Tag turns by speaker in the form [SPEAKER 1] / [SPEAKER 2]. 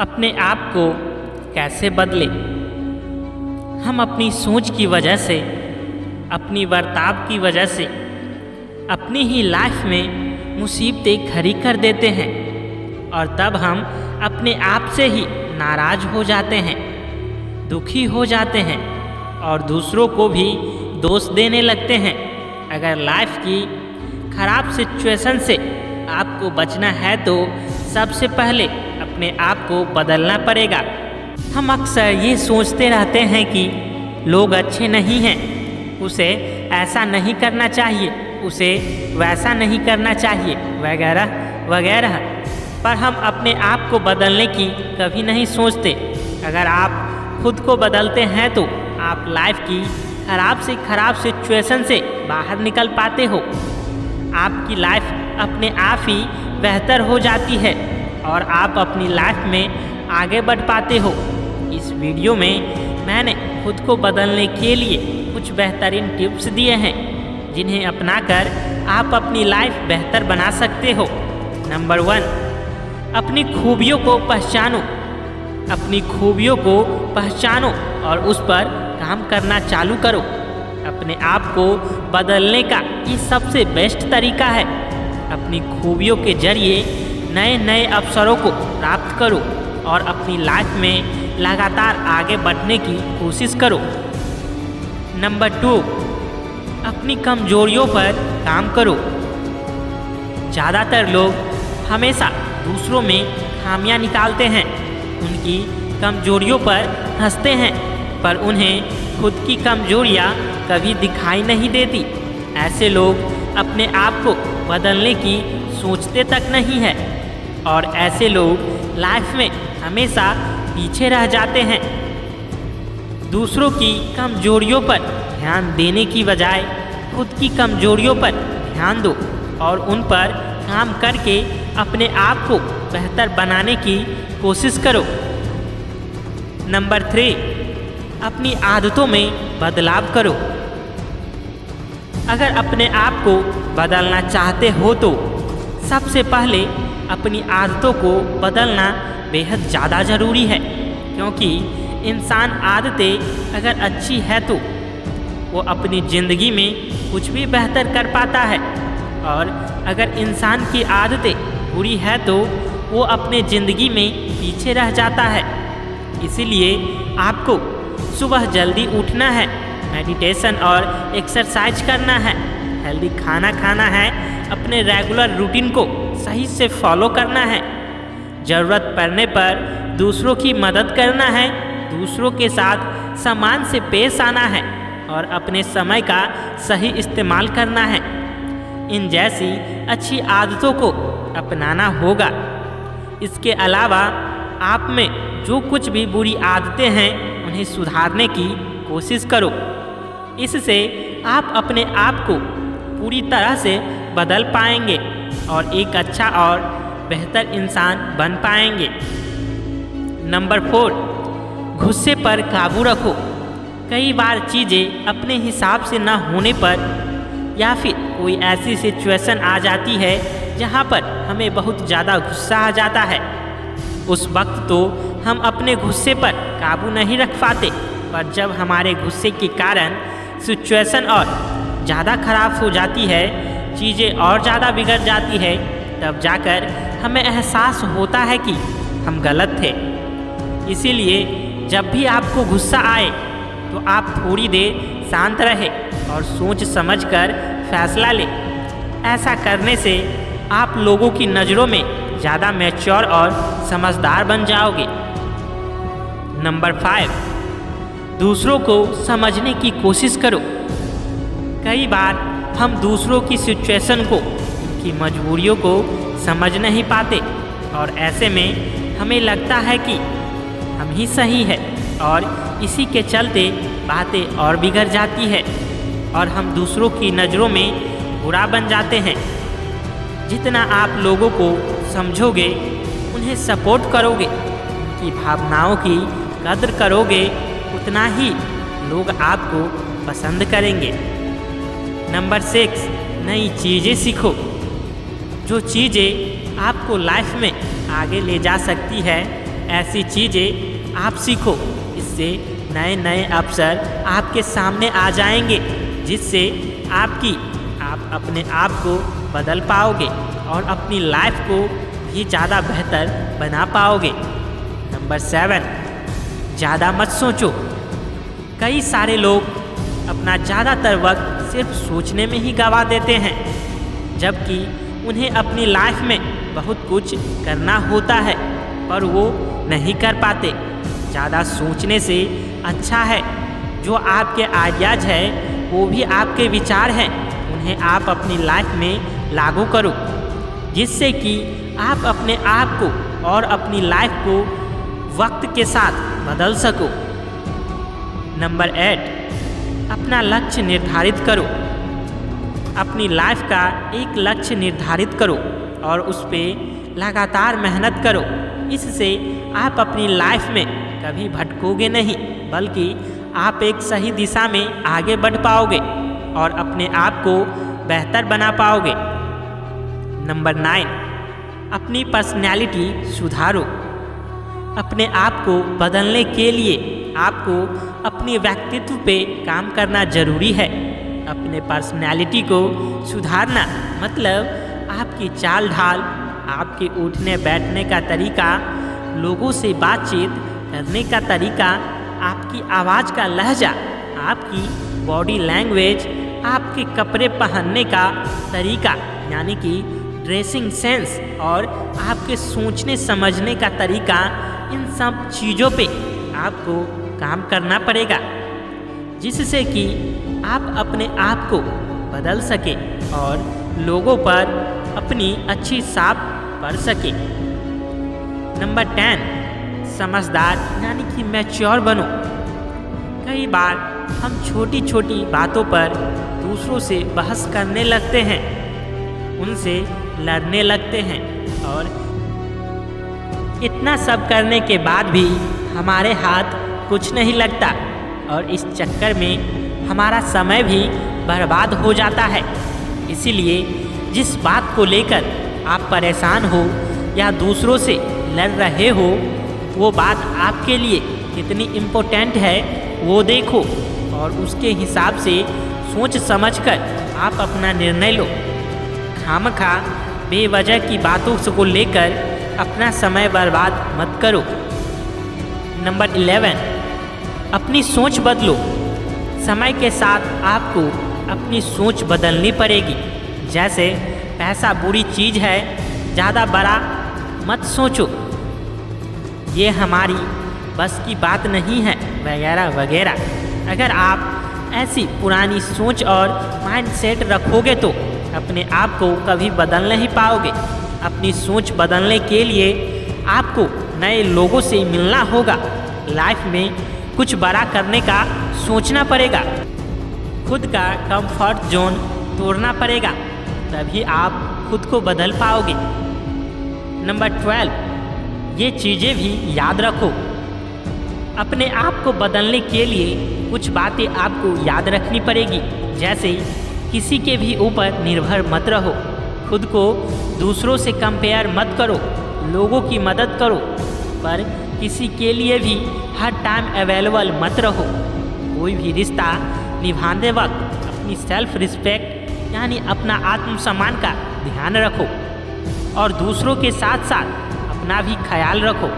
[SPEAKER 1] अपने आप को कैसे बदले। हम अपनी सोच की वजह से, अपनी बर्ताव की वजह से अपनी ही लाइफ में मुसीबतें खड़ी कर देते हैं और तब हम अपने आप से ही नाराज हो जाते हैं, दुखी हो जाते हैं और दूसरों को भी दोष देने लगते हैं। अगर लाइफ की खराब सिचुएशन से आपको बचना है तो सबसे पहले अपने आप को बदलना पड़ेगा। हम अक्सर ये सोचते रहते हैं कि लोग अच्छे नहीं हैं, उसे ऐसा नहीं करना चाहिए, उसे वैसा नहीं करना चाहिए, वगैरह वगैरह। पर हम अपने आप को बदलने की कभी नहीं सोचते। अगर आप खुद को बदलते हैं तो आप लाइफ की खराब से खराब सिचुएशन से बाहर निकल पाते हो। आपकी लाइफ अपने आप ही बेहतर हो जाती है और आप अपनी लाइफ में आगे बढ़ पाते हो। इस वीडियो में मैंने खुद को बदलने के लिए कुछ बेहतरीन टिप्स दिए हैं जिन्हें अपनाकर आप अपनी लाइफ बेहतर बना सकते हो। नंबर 1, अपनी खूबियों को पहचानो। अपनी खूबियों को पहचानो और उस पर काम करना चालू करो। अपने आप को बदलने का ये सबसे बेस्ट तरीका है। अपनी खूबियों के जरिए नए नए अवसरों को प्राप्त करो और अपनी लाइफ में लगातार आगे बढ़ने की कोशिश करो। नंबर 2, अपनी कमजोरियों पर काम करो। ज़्यादातर लोग हमेशा दूसरों में खामियां निकालते हैं, उनकी कमजोरियों पर हंसते हैं, पर उन्हें खुद की कमजोरियां कभी दिखाई नहीं देती। ऐसे लोग अपने आप को बदलने की सोचते तक नहीं है और ऐसे लोग लाइफ में हमेशा पीछे रह जाते हैं। दूसरों की कमजोरियों पर ध्यान देने की बजाय खुद की कमजोरियों पर ध्यान दो और उन पर काम करके अपने आप को बेहतर बनाने की कोशिश करो। नंबर 3, अपनी आदतों में बदलाव करो। अगर अपने आप को बदलना चाहते हो तो सबसे पहले अपनी आदतों को बदलना बेहद ज़्यादा ज़रूरी है, क्योंकि इंसान आदतें अगर अच्छी है तो वो अपनी ज़िंदगी में कुछ भी बेहतर कर पाता है, और अगर इंसान की आदतें बुरी है तो वो अपने ज़िंदगी में पीछे रह जाता है। इसीलिए आपको सुबह जल्दी उठना है, मेडिटेशन और एक्सरसाइज करना है, हेल्दी खाना खाना है, अपने रेगुलर रूटीन को सही से फॉलो करना है, ज़रूरत पड़ने पर दूसरों की मदद करना है, दूसरों के साथ सम्मान से पेश आना है और अपने समय का सही इस्तेमाल करना है। इन जैसी अच्छी आदतों को अपनाना होगा। इसके अलावा आप में जो कुछ भी बुरी आदतें हैं उन्हें सुधारने की कोशिश करो। इससे आप अपने आप को पूरी तरह से बदल पाएंगे और एक अच्छा और बेहतर इंसान बन पाएंगे। नंबर 4, गुस्से पर काबू रखो। कई बार चीज़ें अपने हिसाब से न होने पर या फिर कोई ऐसी सिचुएशन आ जाती है जहाँ पर हमें बहुत ज़्यादा गुस्सा आ जाता है। उस वक्त तो हम अपने गुस्से पर काबू नहीं रख पाते, पर जब हमारे गुस्से के कारण सिचुएशन और ज़्यादा ख़राब हो जाती है, चीज़ें और ज़्यादा बिगड़ जाती है, तब जाकर हमें एहसास होता है कि हम गलत थे। इसीलिए जब भी आपको गुस्सा आए तो आप थोड़ी देर शांत रहे और सोच समझकर फैसला लें। ऐसा करने से आप लोगों की नज़रों में ज़्यादा मैच्योर और समझदार बन जाओगे। नंबर 5, दूसरों को समझने की कोशिश करो। कई बार हम दूसरों की सिचुएशन को, उनकी मजबूरियों को समझ नहीं पाते और ऐसे में हमें लगता है कि हम ही सही है और इसी के चलते बातें और बिगड़ जाती है और हम दूसरों की नज़रों में बुरा बन जाते हैं। जितना आप लोगों को समझोगे, उन्हें सपोर्ट करोगे, उनकी भावनाओं की कद्र करोगे, उतना ही लोग आपको पसंद करेंगे। नंबर 6, नई चीज़ें सीखो। जो चीज़ें आपको लाइफ में आगे ले जा सकती है, ऐसी चीज़ें आप सीखो। इससे नए नए अवसर आपके सामने आ जाएंगे, जिससे आप अपने आप को बदल पाओगे और अपनी लाइफ को भी ज़्यादा बेहतर बना पाओगे। नंबर 7, ज़्यादा मत सोचो। कई सारे लोग अपना ज़्यादातर वक्त सिर्फ सोचने में ही गंवा देते हैं, जबकि उन्हें अपनी लाइफ में बहुत कुछ करना होता है पर वो नहीं कर पाते। ज़्यादा सोचने से अच्छा है जो आपके आइडियाज़ है वो भी आपके विचार हैं, उन्हें आप अपनी लाइफ में लागू करो, जिससे कि आप अपने आप को और अपनी लाइफ को वक्त के साथ बदल सको। नंबर 8, अपना लक्ष्य निर्धारित करो। अपनी लाइफ का एक लक्ष्य निर्धारित करो और उस पर लगातार मेहनत करो। इससे आप अपनी लाइफ में कभी भटकोगे नहीं, बल्कि आप एक सही दिशा में आगे बढ़ पाओगे और अपने आप को बेहतर बना पाओगे। नंबर 9, अपनी पर्सनैलिटी सुधारो। अपने आप को बदलने के लिए आपको अपने व्यक्तित्व पे काम करना ज़रूरी है। अपने पर्सनैलिटी को सुधारना मतलब आपकी चाल ढाल, आपके उठने बैठने का तरीका, लोगों से बातचीत करने का तरीका, आपकी आवाज़ का लहजा, आपकी बॉडी लैंग्वेज, आपके कपड़े पहनने का तरीका यानी कि ड्रेसिंग सेंस और आपके सोचने समझने का तरीका, इन सब चीज़ों पे आपको काम करना पड़ेगा, जिससे कि आप अपने आप को बदल सके और लोगों पर अपनी अच्छी छाप पड़ सके। नंबर 10, समझदार यानी कि मैच्योर बनो। कई बार हम छोटी छोटी बातों पर दूसरों से बहस करने लगते हैं, उनसे लड़ने लगते हैं और इतना सब करने के बाद भी हमारे हाथ कुछ नहीं लगता और इस चक्कर में हमारा समय भी बर्बाद हो जाता है। इसीलिए जिस बात को लेकर आप परेशान हो या दूसरों से लड़ रहे हो, वो बात आपके लिए कितनी इम्पोर्टेंट है वो देखो और उसके हिसाब से सोच समझकर आप अपना निर्णय लो। खामखा बेवजह की बातों को लेकर अपना समय बर्बाद मत करो। नंबर 11, अपनी सोच बदलो। समय के साथ आपको अपनी सोच बदलनी पड़ेगी। जैसे पैसा बुरी चीज़ है, ज़्यादा बड़ा मत सोचो, ये हमारी बस की बात नहीं है, वगैरह वगैरह। अगर आप ऐसी पुरानी सोच और माइंडसेट रखोगे तो अपने आप को कभी बदल नहीं पाओगे। अपनी सोच बदलने के लिए आपको नए लोगों से मिलना होगा, लाइफ में कुछ बड़ा करने का सोचना पड़ेगा, खुद का कंफर्ट जोन तोड़ना पड़ेगा, तभी आप खुद को बदल पाओगे। नंबर 12, ये चीज़ें भी याद रखो। अपने आप को बदलने के लिए कुछ बातें आपको याद रखनी पड़ेगी। जैसे किसी के भी ऊपर निर्भर मत रहो, खुद को दूसरों से कंपेयर मत करो, लोगों की मदद करो, पर किसी के लिए भी हर टाइम अवेलेबल मत रहो। कोई भी रिश्ता निभाते वक्त अपनी सेल्फ रिस्पेक्ट यानी अपना आत्मसम्मान का ध्यान रखो और दूसरों के साथ साथ अपना भी ख्याल रखो।